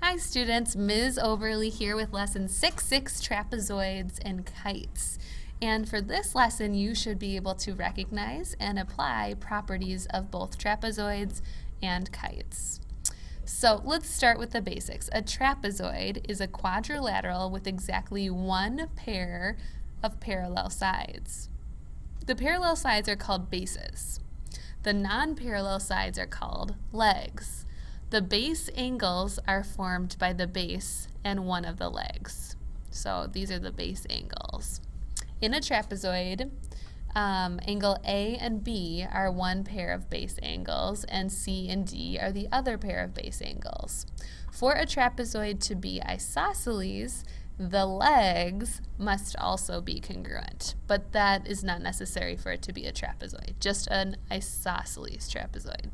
Hi students, Ms. Oberly here with lesson 6, trapezoids and kites. And for this lesson, you should be able to recognize and apply properties of both trapezoids and kites. So let's start with the basics. A trapezoid is a quadrilateral with exactly one pair of parallel sides. The parallel sides are called bases. The non-parallel sides are called legs. The base angles are formed by the base and one of the legs. So these are the base angles. In a trapezoid, angle A and B are one pair of base angles, and C and D are the other pair of base angles. For a trapezoid to be isosceles, the legs must also be congruent, but that is not necessary for it to be a trapezoid, just an isosceles trapezoid.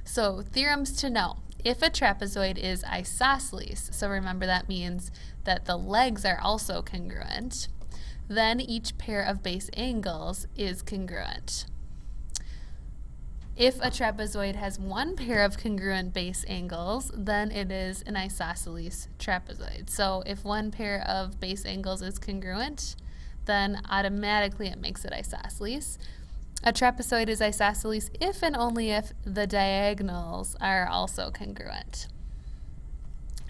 So theorems to know. If a trapezoid is isosceles, so remember that means that the legs are also congruent, then each pair of base angles is congruent. If a trapezoid has one pair of congruent base angles, then it is an isosceles trapezoid. So if one pair of base angles is congruent, then automatically it makes it isosceles. A trapezoid is isosceles if and only if the diagonals are also congruent.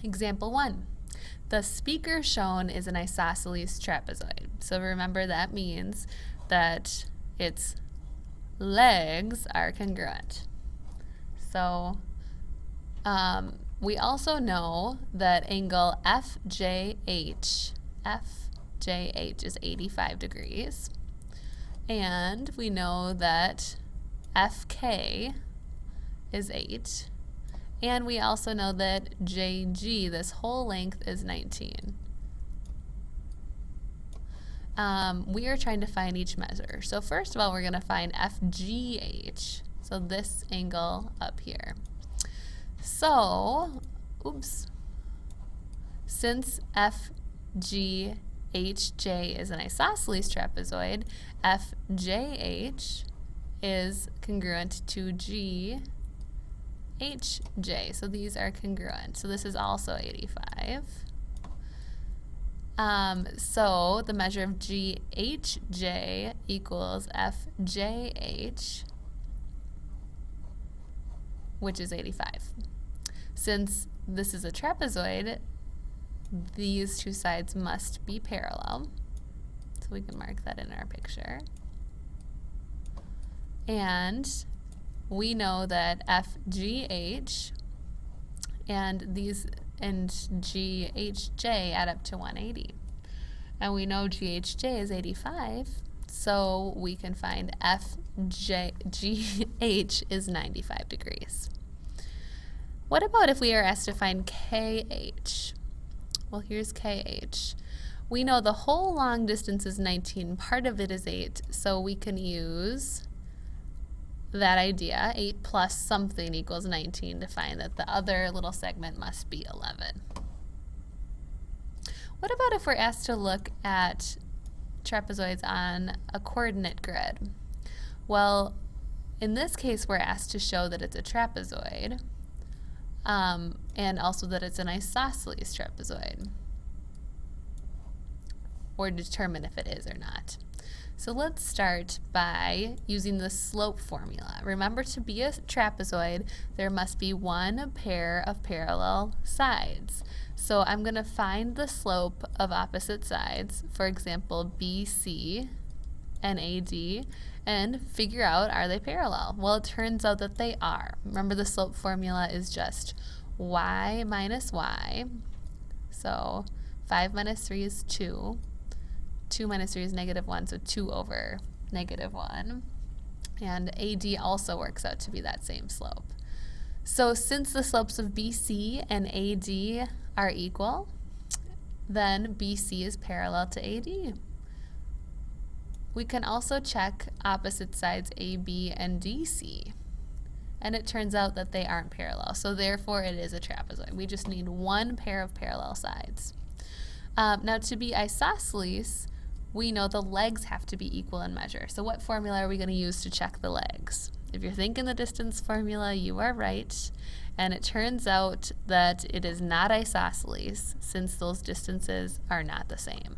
Example 1. The speaker shown is an isosceles trapezoid. So remember that means that its legs are congruent. So we also know that angle FJH is 85 degrees. And we know that FK is 8. And we also know that JG, this whole length, is 19. We are trying to find each measure. So first of all, we're going to find FGH. So this angle up here. So, since FGHJ is an isosceles trapezoid, FJH is congruent to GHJ. So these are congruent. So this is also 85. So the measure of GHJ equals FJH, which is 85. Since this is a trapezoid, these two sides must be parallel. So we can mark that in our picture. And we know that FGH and GHJ add up to 180. And we know GHJ is 85, so we can find GH is 95 degrees. What about if we are asked to find KH? Well, here's KH. We know the whole long distance is 19, part of it is 8, so we can use that idea, 8 plus something equals 19, to find that the other little segment must be 11. What about if we're asked to look at trapezoids on a coordinate grid? Well, in this case, we're asked to show that it's a trapezoid, and also that it's an isosceles trapezoid, or determine if it is or not. So let's start by using the slope formula. Remember, to be a trapezoid, there must be one pair of parallel sides. So I'm going to find the slope of opposite sides, for example, BC and AD, and figure out, are they parallel? Well, it turns out that they are. Remember, the slope formula is just y minus y. So 5 minus 3 is 2. 2 minus 3 is -1, so 2 over -1. And AD also works out to be that same slope. So since the slopes of BC and AD are equal, then BC is parallel to AD. We can also check opposite sides AB and DC. And it turns out that they aren't parallel, so therefore it is a trapezoid. We just need one pair of parallel sides. Now, to be isosceles, we know the legs have to be equal in measure. So what formula are we going to use to check the legs? If you're thinking the distance formula, you are right. And it turns out that it is not isosceles, since those distances are not the same.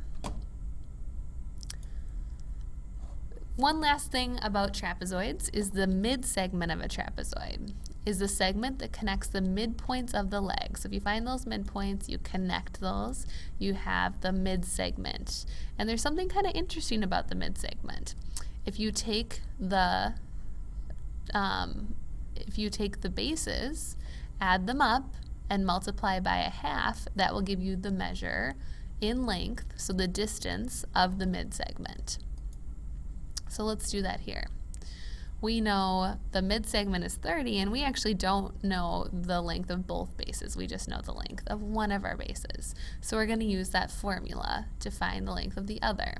One last thing about trapezoids is the mid-segment of a trapezoid is the segment that connects the midpoints of the legs. So if you find those midpoints, you connect those, you have the mid-segment. And there's something kind of interesting about the mid-segment. If you take the bases, add them up, and multiply by a half, that will give you the measure in length, so the distance of the mid-segment. So let's do that here. We know the mid-segment is 30, and we actually don't know the length of both bases. We just know the length of one of our bases. So we're going to use that formula to find the length of the other.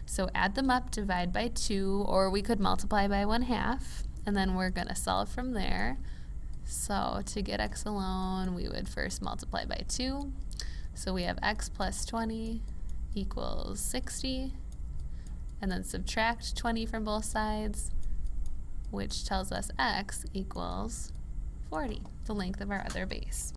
So add them up, divide by 2, or we could multiply by 1/2, and then we're going to solve from there. So to get x alone, we would first multiply by 2. So we have x plus 20 equals 60, and then subtract 20 from both sides, which tells us x equals 40, the length of our other base.